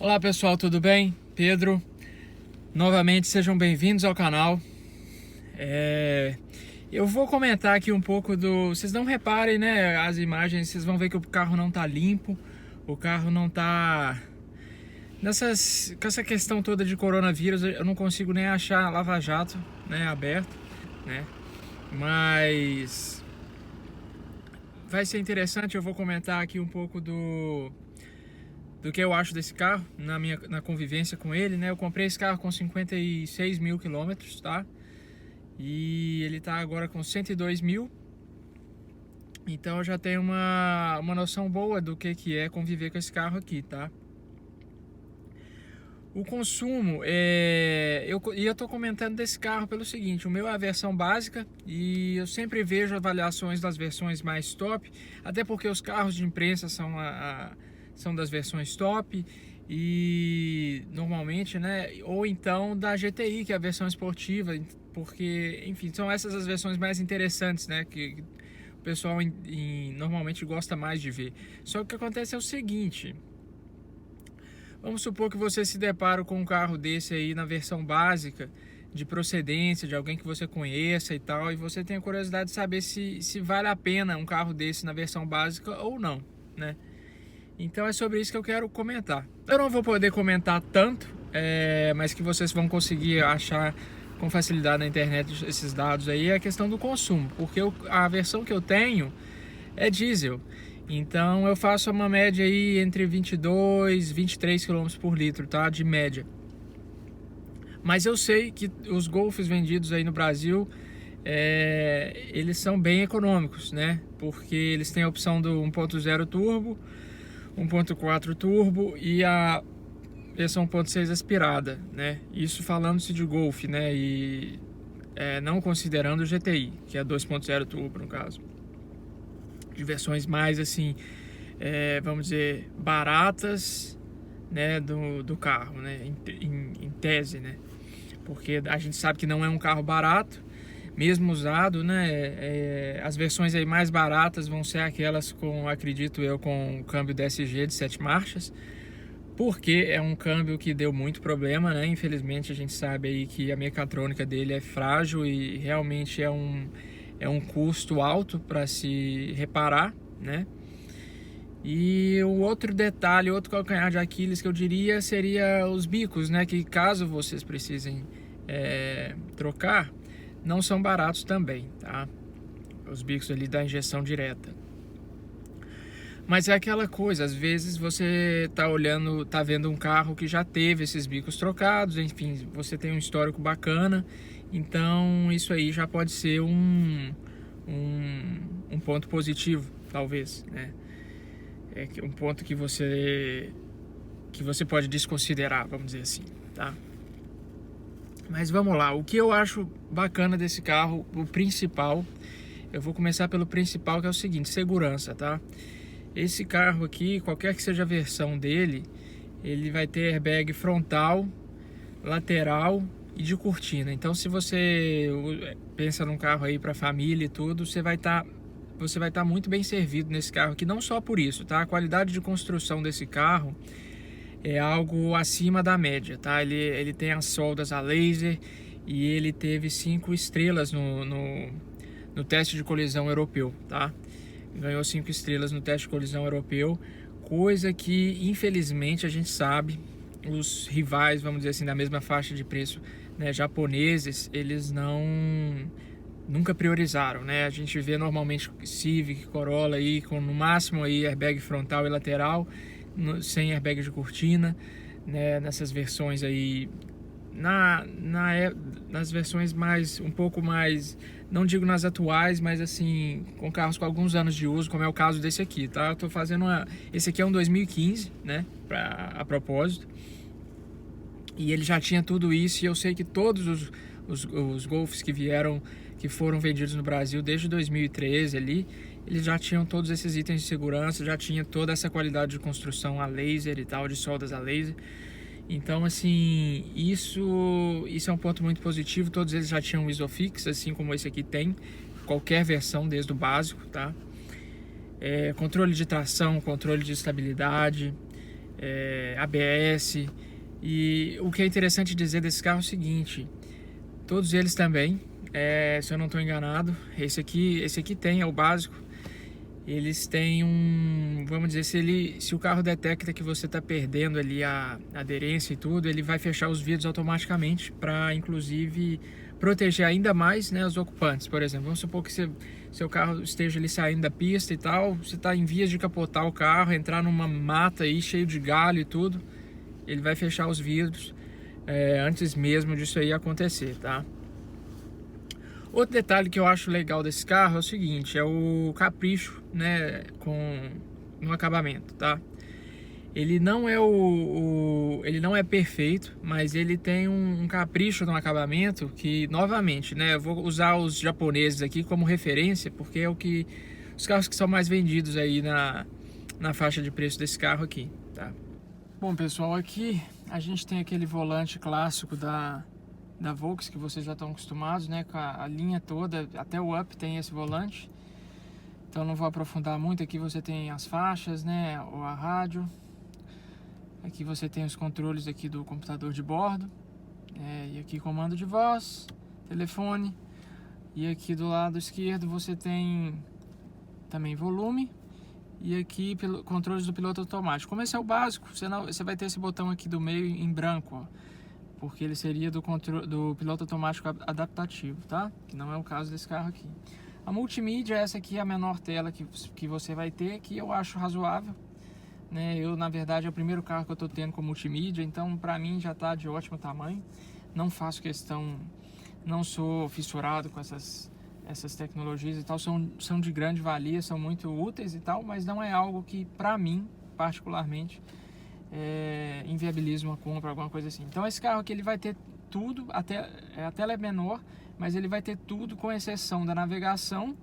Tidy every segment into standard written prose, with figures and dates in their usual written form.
Olá pessoal, tudo bem? Pedro, novamente sejam bem-vindos ao canal. Eu vou comentar aqui um pouco do... Vocês não reparem, né, as imagens, vocês vão ver que o carro não tá limpo, o carro não tá... Com essa questão toda de coronavírus, eu não consigo nem achar lava-jato, né, aberto, né, mas vai ser interessante. Eu vou comentar aqui um pouco do que eu acho desse carro, na convivência com ele, né? Eu comprei esse carro com 56 mil quilômetros, tá? E ele tá agora com 102 mil. Então eu já tenho uma noção boa do que é conviver com esse carro aqui, tá? O consumo, eu tô comentando desse carro pelo seguinte: o meu é a versão básica e eu sempre vejo avaliações das versões mais top, até porque os carros de imprensa são das versões top e normalmente, né, ou então da GTI, que é a versão esportiva, porque, enfim, são essas as versões mais interessantes, né, que o pessoal normalmente gosta mais de ver. Só que o que acontece é o seguinte: vamos supor que você se depara com um carro desse aí na versão básica, de procedência, de alguém que você conheça e tal, e você tem a curiosidade de saber se vale a pena um carro desse na versão básica ou não, né? Então é sobre isso que eu quero comentar. Eu não vou poder comentar tanto, mas que vocês vão conseguir achar com facilidade na internet esses dados aí, é a questão do consumo, porque a versão que eu tenho é diesel. Então eu faço uma média aí entre 22 e 23 km por litro, tá? De média. Mas eu sei que os Golfs vendidos aí no Brasil, eles são bem econômicos, né? Porque eles têm a opção do 1.0 turbo, 1.4 turbo e a versão 1.6 aspirada, né? Isso falando-se de Golf, né? E não considerando o GTI, que é 2.0 turbo no caso. De versões mais assim, vamos dizer, baratas, né, do carro, né, em tese, né, porque a gente sabe que não é um carro barato, mesmo usado, né. As versões aí mais baratas vão ser aquelas com, acredito eu, com câmbio DSG de 7 marchas, porque é um câmbio que deu muito problema, né. Infelizmente a gente sabe aí que a mecatrônica dele é frágil e realmente é um custo alto para se reparar, né? E o outro detalhe, outro calcanhar de Aquiles que eu diria seria os bicos, né? Que caso vocês precisem trocar, não são baratos também, tá? Os bicos ali da injeção direta. Mas é aquela coisa, às vezes você tá vendo um carro que já teve esses bicos trocados, enfim, você tem um histórico bacana, então isso aí já pode ser um ponto positivo, talvez, né? Um ponto que você pode desconsiderar, vamos dizer assim, tá? Mas vamos lá, o que eu acho bacana desse carro, o principal, eu vou começar pelo principal, que é o seguinte: segurança, tá? Esse carro aqui, qualquer que seja a versão dele, ele vai ter airbag frontal, lateral e de cortina. Então, se você pensa num carro aí para família e tudo, você vai estar muito bem servido nesse carro aqui. Não só por isso, tá? A qualidade de construção desse carro é algo acima da média, tá? Ele tem as soldas a laser e ele teve 5 estrelas no teste de colisão europeu, tá? Ganhou 5 estrelas no teste de colisão europeu, coisa que infelizmente a gente sabe, os rivais, vamos dizer assim, da mesma faixa de preço, né, japoneses, eles nunca priorizaram, né? A gente vê normalmente Civic, Corolla aí com no máximo aí airbag frontal e lateral, sem airbag de cortina, né? Nessas versões aí, nas versões um pouco mais, não digo nas atuais, mas assim, com carros com alguns anos de uso, como é o caso desse aqui, tá? Eu tô fazendo esse aqui é um 2015, né? A propósito. E ele já tinha tudo isso, e eu sei que todos os Golfs que foram vendidos no Brasil desde 2013 ali, eles já tinham todos esses itens de segurança, já tinha toda essa qualidade de construção a laser e tal, de soldas a laser. Então, assim, isso é um ponto muito positivo. Todos eles já tinham ISOFIX, assim como esse aqui tem, qualquer versão, desde o básico, tá? Controle de tração, controle de estabilidade, ABS. E o que é interessante dizer desse carro é o seguinte: todos eles também, se eu não estou enganado, esse aqui tem, é o básico. Eles têm vamos dizer, se o carro detecta que você está perdendo ali a aderência e tudo, ele vai fechar os vidros automaticamente para, inclusive, proteger ainda mais, né, os ocupantes. Por exemplo, vamos supor que seu carro esteja ali saindo da pista e tal, você está em vias de capotar o carro, entrar numa mata aí cheio de galho e tudo, ele vai fechar os vidros antes mesmo disso aí acontecer, tá? Outro detalhe que eu acho legal desse carro é o seguinte, é o capricho, né, no acabamento, tá? Ele não é ele não é perfeito, mas ele tem um capricho no acabamento que, novamente, né, eu vou usar os japoneses aqui como referência, porque é os carros que são mais vendidos aí na faixa de preço desse carro aqui, tá? Bom, pessoal, aqui a gente tem aquele volante clássico da Volks, que vocês já estão acostumados, né, com a linha toda, até o Up tem esse volante. Então não vou aprofundar muito. Aqui você tem as faixas, né, ou a rádio. Aqui você tem os controles aqui do computador de bordo, e aqui comando de voz, telefone. E aqui do lado esquerdo você tem também volume. E aqui controles do piloto automático. Como esse é o básico, você vai ter esse botão aqui do meio em branco, ó, porque ele seria do piloto automático adaptativo, tá? Que não é o caso desse carro aqui. A multimídia, essa aqui é a menor tela que você vai ter, que eu acho razoável, né? Na verdade, é o primeiro carro que eu tô tendo com multimídia, então pra mim já tá de ótimo tamanho. Não faço questão, não sou fissurado com essas tecnologias e tal, são de grande valia, são muito úteis e tal, mas não é algo que pra mim, particularmente, inviabiliza uma compra, alguma coisa assim. Então esse carro aqui ele vai ter tudo, a tela é menor, mas ele vai ter tudo com exceção da navegação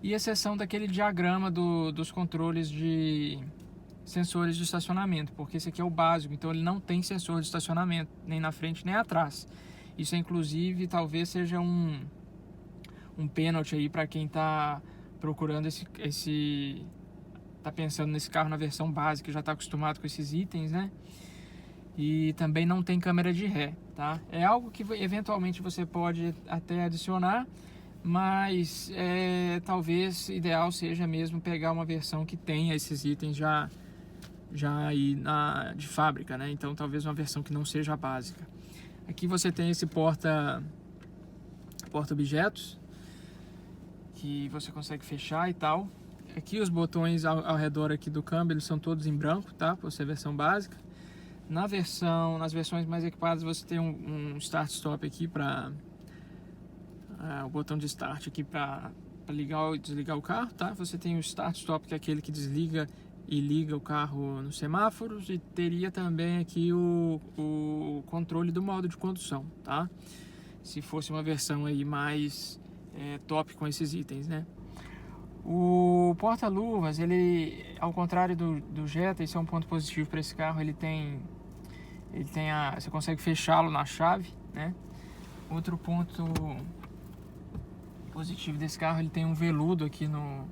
e exceção daquele diagrama dos controles de sensores de estacionamento, porque esse aqui é o básico, então ele não tem sensor de estacionamento, nem na frente nem atrás. Isso inclusive talvez seja um pênalti aí para quem está procurando tá pensando nesse carro na versão básica, já está acostumado com esses itens, né? E também não tem câmera de ré, tá? É algo que eventualmente você pode até adicionar, mas talvez ideal seja mesmo pegar uma versão que tenha esses itens já aí de fábrica, né? Então talvez uma versão que não seja a básica. Aqui você tem esse porta-objetos que você consegue fechar e tal. Aqui os botões ao redor aqui do câmbio, eles são todos em branco, tá? Por ser versão básica. Nas versões mais equipadas você tem um start-stop aqui para o botão de start aqui para ligar e desligar o carro, tá? Você tem o start-stop, que é aquele que desliga e liga o carro nos semáforos, e teria também aqui o controle do modo de condução, tá? Se fosse uma versão aí mais top com esses itens, né? O porta-luvas, ele, ao contrário do Jetta, isso é um ponto positivo para esse carro, você consegue fechá-lo na chave, né? Outro ponto positivo desse carro, ele tem um veludo aqui no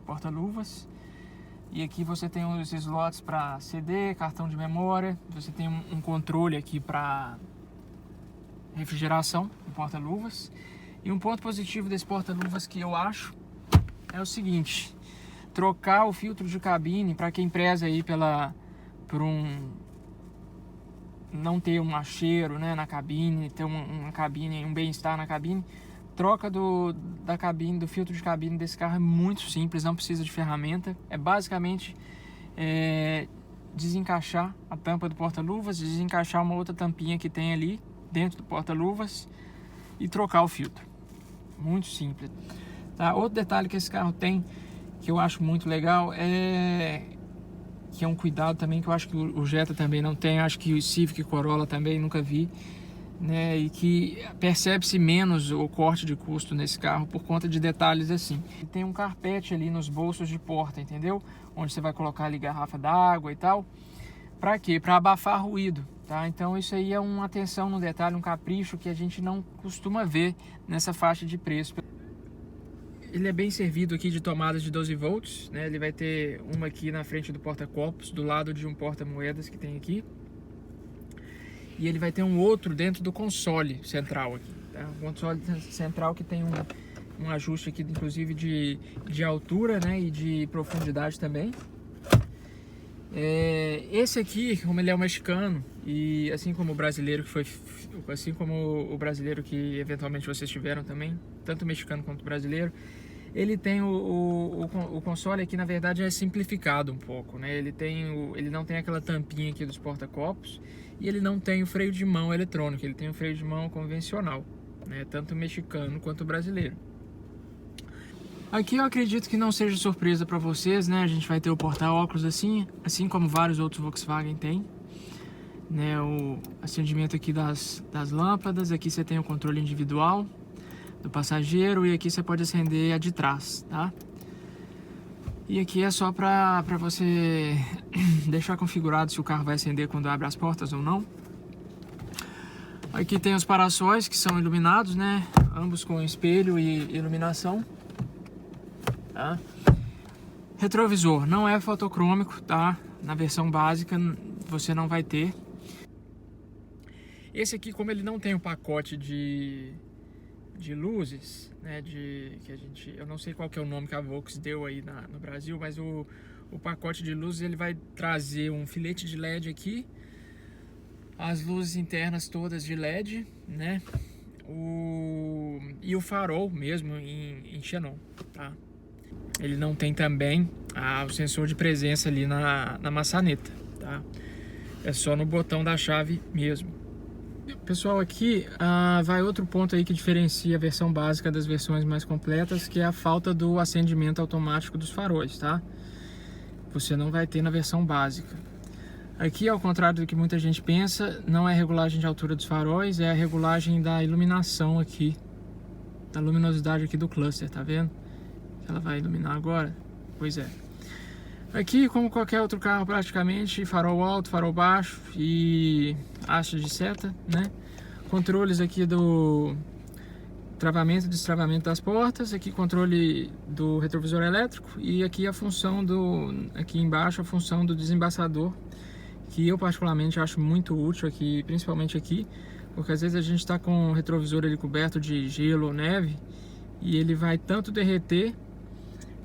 porta-luvas. E aqui você tem os slots para CD, cartão de memória. Você tem um controle aqui para refrigeração no porta-luvas. E um ponto positivo desse porta-luvas que eu acho é o seguinte: trocar o filtro de cabine, para quem preza aí por não ter um cheiro, né, na cabine, ter uma cabine, um bem-estar na cabine. Troca da cabine, do filtro de cabine desse carro é muito simples, não precisa de ferramenta. É basicamente desencaixar a tampa do porta-luvas, desencaixar uma outra tampinha que tem ali dentro do porta-luvas e trocar o filtro. Muito simples, tá? Outro detalhe que esse carro tem, que eu acho muito legal, que é um cuidado também que eu acho que o Jetta também não tem, acho que o Civic e Corolla também nunca vi, né? E que percebe-se menos o corte de custo nesse carro por conta de detalhes assim. Tem um carpete ali nos bolsos de porta, entendeu? Onde você vai colocar ali garrafa d'água e tal. Para quê? Para abafar ruído, tá? Então isso aí é uma atenção no detalhe, um capricho que a gente não costuma ver nessa faixa de preço. ele é bem servido aqui de tomadas de 12 volts, né? Ele vai ter uma aqui na frente do porta-copos, do lado de um porta-moedas que tem aqui. E ele vai ter um outro dentro do console central aqui, tá? Um console central que tem um ajuste aqui, inclusive de altura, né? E de profundidade também. Esse aqui, como ele é um mexicano, e assim como o brasileiro que eventualmente vocês tiveram também, tanto o mexicano quanto o brasileiro, ele tem o console aqui, na verdade, é simplificado um pouco, né? Ele não tem aquela tampinha aqui dos porta-copos e ele não tem o freio de mão eletrônico, ele tem o freio de mão convencional, né? Tanto o mexicano quanto o brasileiro. Aqui eu acredito que não seja surpresa para vocês, né? A gente vai ter o porta-óculos assim como vários outros Volkswagen tem, né? O acendimento aqui das lâmpadas. Aqui você tem o controle individual do passageiro e aqui você pode acender a de trás, tá? E aqui é só para você deixar configurado se o carro vai acender quando abre as portas ou não. Aqui tem os para-sóis que são iluminados, né? Ambos com espelho e iluminação. Tá? Retrovisor não é fotocrômico, tá? Na versão básica você não vai ter. Esse aqui, como ele não tem o pacote de luzes, né? Eu não sei qual que é o nome que a Volks deu aí no Brasil, mas o pacote de luzes ele vai trazer um filete de LED aqui, as luzes internas todas de LED, né? E o farol mesmo em xenon, tá? Ele não tem também o sensor de presença ali na maçaneta, tá? É só no botão da chave mesmo. Pessoal, aqui vai outro ponto aí que diferencia a versão básica das versões mais completas, que é a falta do acendimento automático dos faróis, tá? Você não vai ter na versão básica. Aqui, ao contrário do que muita gente pensa, não é a regulagem de altura dos faróis, é a regulagem da iluminação aqui, da luminosidade aqui do cluster, tá vendo? Ela vai iluminar agora? Pois é. Aqui, como qualquer outro carro praticamente, farol alto, farol baixo e haste de seta, né? Controles aqui do travamento e destravamento das portas, aqui controle do retrovisor elétrico e aqui a função aqui embaixo a função do desembaçador, que eu particularmente acho muito útil aqui, principalmente aqui, porque às vezes a gente está com o retrovisor ali coberto de gelo ou neve e ele vai tanto derreter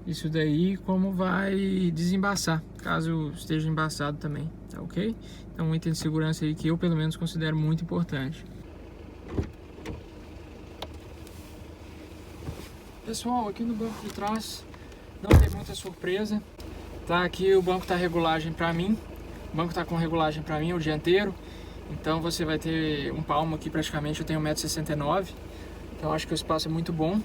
isso daí como vai desembaçar, caso esteja embaçado também, tá ok? Então um item de segurança aí que eu pelo menos considero muito importante. Pessoal, aqui no banco de trás não tem muita surpresa, tá? Aqui o banco tá regulagem para mim, o banco tá com regulagem para mim o dianteiro, então você vai ter um palmo aqui praticamente, eu tenho 1,69 m, então acho que o espaço é muito bom.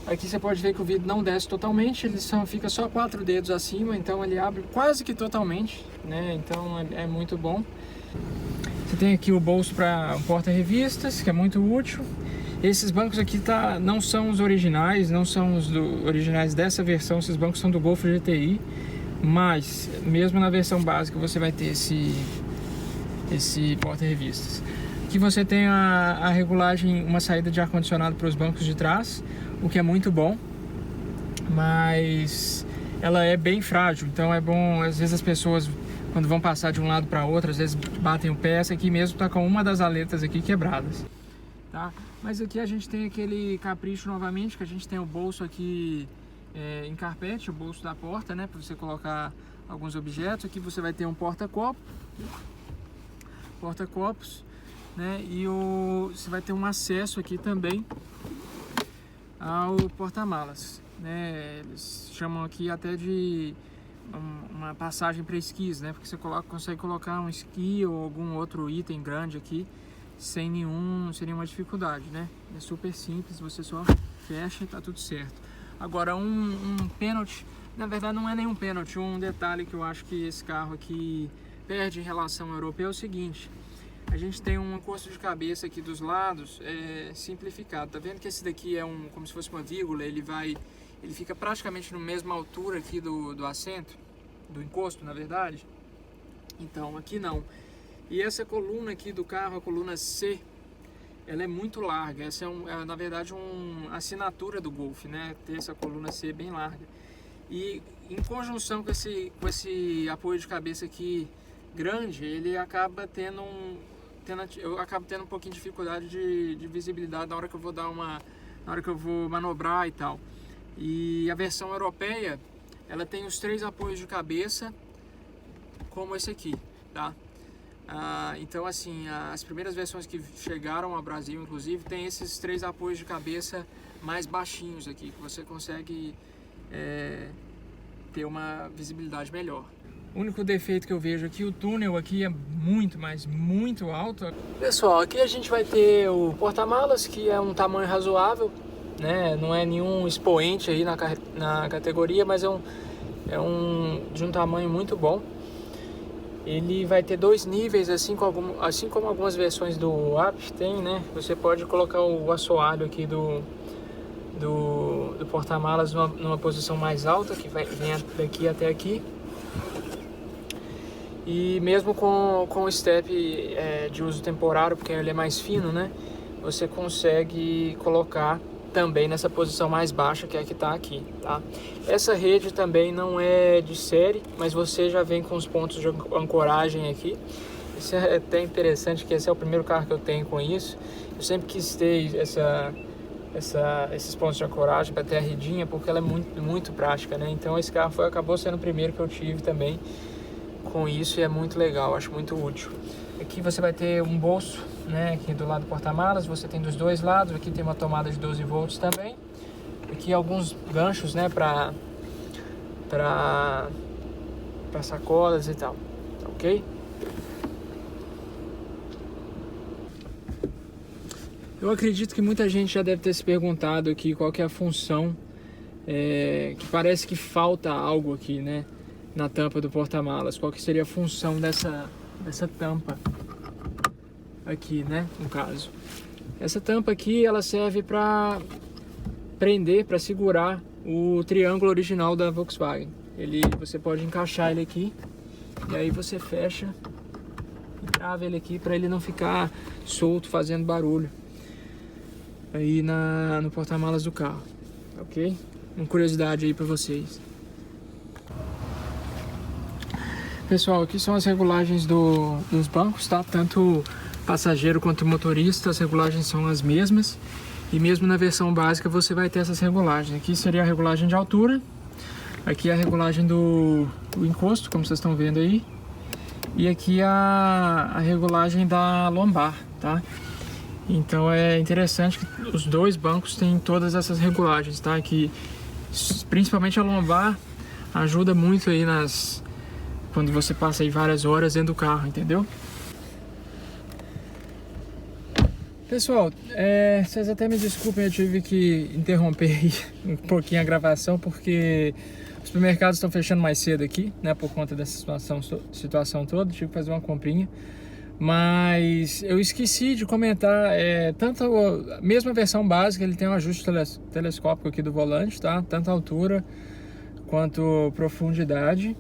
Aqui você pode ver que o vidro não desce totalmente, ele fica só 4 dedos acima, então ele abre quase que totalmente, né? Então é muito bom. Você tem aqui o bolso para um porta-revistas, que é muito útil. Esses bancos aqui não são os originais, não são os originais dessa versão, esses bancos são do Golf GTI, mas mesmo na versão básica você vai ter esse porta-revistas. Aqui você tem a regulagem, uma saída de ar-condicionado para os bancos de trás, o que é muito bom, mas ela é bem frágil, então é bom, às vezes as pessoas quando vão passar de um lado para outro, às vezes batem o pé. Essa aqui mesmo está com uma das aletas aqui quebradas, tá? Mas aqui a gente tem aquele capricho novamente, que a gente tem o bolso aqui em carpete, o bolso da porta, né, para você colocar alguns objetos. Aqui você vai ter um porta-copos, né, e você vai ter um acesso aqui também ao porta-malas, né? Eles chamam aqui até de uma passagem para esquis, né? Porque você consegue colocar um esqui ou algum outro item grande aqui sem nenhuma dificuldade, né? É super simples, você só fecha e tá tudo certo. Agora um pênalti, na verdade não é nenhum pênalti, um detalhe que eu acho que esse carro aqui perde em relação ao europeu é o seguinte: a gente tem um encosto de cabeça aqui dos lados simplificado. Tá vendo que esse daqui é como se fosse uma vírgula, ele fica praticamente na mesma altura aqui do assento, do encosto, na verdade. Então aqui não. E essa coluna aqui do carro, a coluna C, ela é muito larga. Essa na verdade uma assinatura do Golf, né? Ter essa coluna ser bem larga. E em conjunção com esse apoio de cabeça aqui grande, ele acaba eu acabo tendo um pouquinho de dificuldade de visibilidade na hora que eu vou na hora que eu vou manobrar e tal. E a versão europeia, ela tem os 3 apoios de cabeça, como esse aqui, tá? Então, assim, as primeiras versões que chegaram ao Brasil, inclusive, tem esses 3 apoios de cabeça mais baixinhos aqui, que você consegue ter uma visibilidade melhor. O único defeito que eu vejo aqui, o túnel aqui é muito, mas muito alto. Pessoal, aqui a gente vai ter o porta-malas, que é um tamanho razoável, né? Não é nenhum expoente aí na categoria, mas de um tamanho muito bom. Ele vai ter 2 níveis, assim como algumas versões do App tem, né? Você pode colocar o assoalho aqui do porta-malas numa posição mais alta, que vem daqui até aqui. E mesmo com o step de uso temporário, porque ele é mais fino, né? Você consegue colocar também nessa posição mais baixa, que é a que está aqui, tá? Essa rede também não é de série, mas você já vem com os pontos de ancoragem aqui. Isso é até interessante, que esse é o primeiro carro que eu tenho com isso. Eu sempre quis ter esses pontos de ancoragem para ter a redinha, porque ela é muito, muito prática, né? Então esse carro acabou sendo o primeiro que eu tive também com isso, e é muito legal, acho muito útil. Aqui você vai ter um bolso, né, aqui do lado do porta-malas, você tem dos 2 lados. Aqui tem uma tomada de 12 volts também. Aqui alguns ganchos, né, para sacolas e tal, ok? Eu acredito que muita gente já deve ter se perguntado aqui qual que é a função, que parece que falta algo aqui, né, na tampa do porta-malas. Qual que seria a função dessa tampa aqui, né, no caso. Essa tampa aqui, ela serve para prender, para segurar o triângulo original da Volkswagen. Você pode encaixar ele aqui, e aí você fecha e trava ele aqui para ele não ficar solto, fazendo barulho aí no porta-malas do carro, ok? Uma curiosidade aí para vocês. Pessoal, aqui são as regulagens dos bancos, tá? Tanto passageiro quanto motorista, as regulagens são as mesmas. E mesmo na versão básica você vai ter essas regulagens. Aqui seria a regulagem de altura. Aqui é a regulagem do encosto, como vocês estão vendo aí. E aqui a regulagem da lombar, tá? Então é interessante que os 2 bancos têm todas essas regulagens, tá? Que principalmente a lombar ajuda muito aí quando você passa aí várias horas dentro do carro, entendeu? Pessoal, vocês até me desculpem, eu tive que interromper um pouquinho a gravação, porque os supermercados estão fechando mais cedo aqui, né, por conta dessa situação toda. Tive que fazer uma comprinha, mas eu esqueci de comentar, tanto a mesma versão básica, ele tem um ajuste telescópico aqui do volante, tá? Tanto a altura quanto profundidade.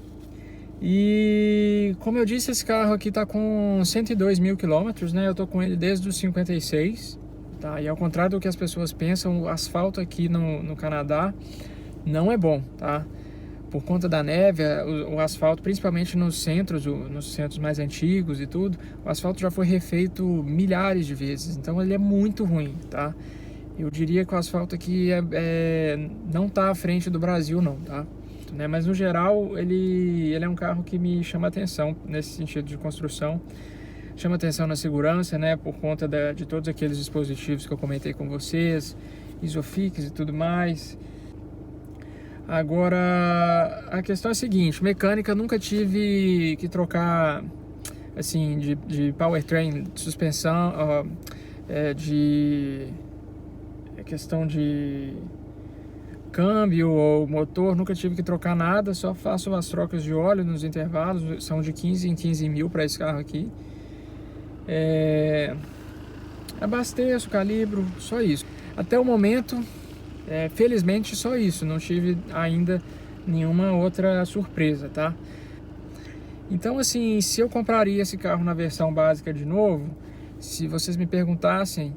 E como eu disse, esse carro aqui tá com 102 mil quilômetros, né? Eu tô com ele desde os 56, tá? E ao contrário do que as pessoas pensam, o asfalto aqui no Canadá não é bom, tá? Por conta da neve, o asfalto, principalmente nos centros mais antigos e tudo, o asfalto já foi refeito milhares de vezes, então ele é muito ruim, tá? Eu diria que o asfalto aqui não tá à frente do Brasil não, tá? Né? Mas no geral ele é um carro que me chama atenção nesse sentido de construção, chama atenção na segurança, né? Por conta de todos aqueles dispositivos que eu comentei com vocês, Isofix e tudo mais. Agora a questão é a seguinte: mecânica, nunca tive que trocar assim de powertrain, de suspensão, questão de câmbio ou motor, nunca tive que trocar nada, só faço as trocas de óleo nos intervalos, são de 15 em 15 mil para esse carro aqui. Abasteço, calibro, só isso. Até o momento, felizmente só isso, não tive ainda nenhuma outra surpresa, tá? Então assim, se eu compraria esse carro na versão básica de novo, se vocês me perguntassem,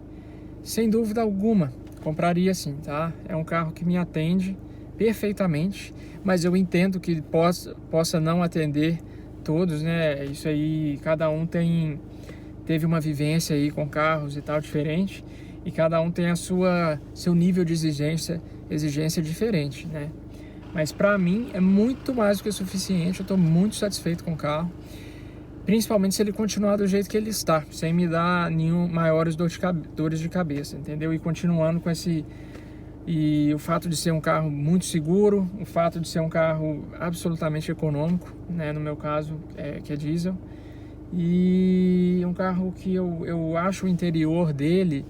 sem dúvida alguma, compraria sim, tá? É um carro que me atende perfeitamente, mas eu entendo que possa não atender todos, né? Isso aí, cada um teve uma vivência aí com carros e tal diferente, e cada um tem seu nível de exigência diferente, né? Mas para mim é muito mais do que suficiente, eu estou muito satisfeito com o carro, principalmente se ele continuar do jeito que ele está, sem me dar maiores dores de cabeça, entendeu? E continuando com esse... E o fato de ser um carro muito seguro, o fato de ser um carro absolutamente econômico, né? No meu caso, que é diesel. E um carro que eu acho o interior dele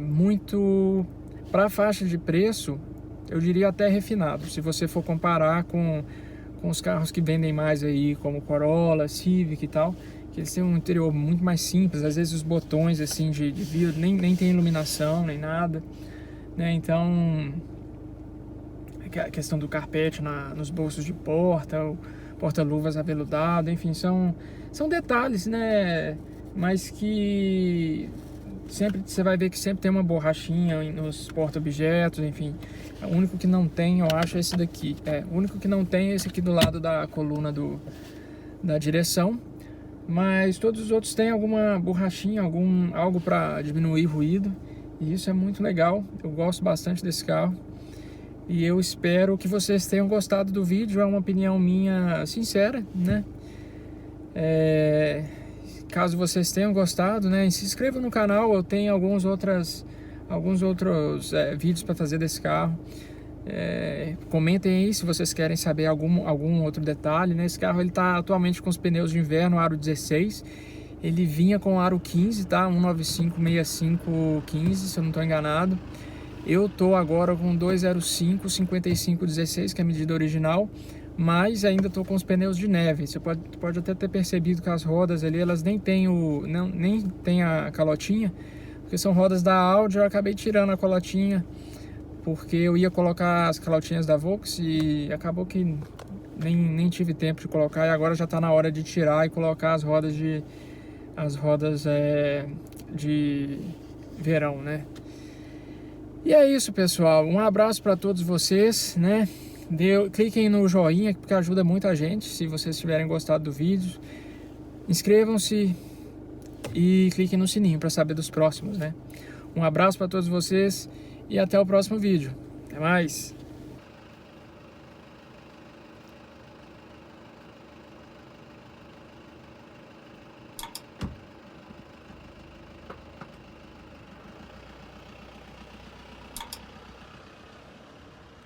muito, para a faixa de preço, eu diria até refinado. Se você for comparar com os carros que vendem mais aí, como Corolla, Civic e tal, que eles têm um interior muito mais simples. Às vezes os botões assim de vidro nem tem iluminação, nem nada, né? Então, a questão do carpete nos bolsos de porta, o porta-luvas aveludado, enfim, são detalhes, né? Mas que sempre você vai ver que sempre tem uma borrachinha nos porta-objetos, enfim. O único que não tem, eu acho, é esse daqui. O único que não tem é esse aqui do lado da coluna da direção. Mas todos os outros têm alguma borrachinha, algo para diminuir ruído. E isso é muito legal. Eu gosto bastante desse carro. E eu espero que vocês tenham gostado do vídeo. É uma opinião minha sincera, né? Caso vocês tenham gostado, né, se inscrevam no canal. Eu tenho alguns outros vídeos para fazer desse carro. Comentem aí se vocês querem saber algum outro detalhe, né? Esse carro ele tá atualmente com os pneus de inverno aro 16. Ele vinha com aro 15, tá? 195/65/15, se eu não estou enganado. Eu tô agora com 205/55/16, que é a medida original, mas ainda tô com os pneus de neve. Você pode até ter percebido que as rodas ali, elas nem tem a calotinha, porque são rodas da Audi. Eu acabei tirando a calotinha, porque eu ia colocar as calotinhas da Volks e acabou que nem tive tempo de colocar, e agora já tá na hora de tirar e colocar as rodas de verão, né? E é isso, pessoal. Um abraço para todos vocês, né? Cliquem no joinha, porque ajuda muito a gente. Se vocês tiverem gostado do vídeo, inscrevam-se e cliquem no sininho para saber dos próximos, né? Um abraço para todos vocês e até o próximo vídeo. Até mais!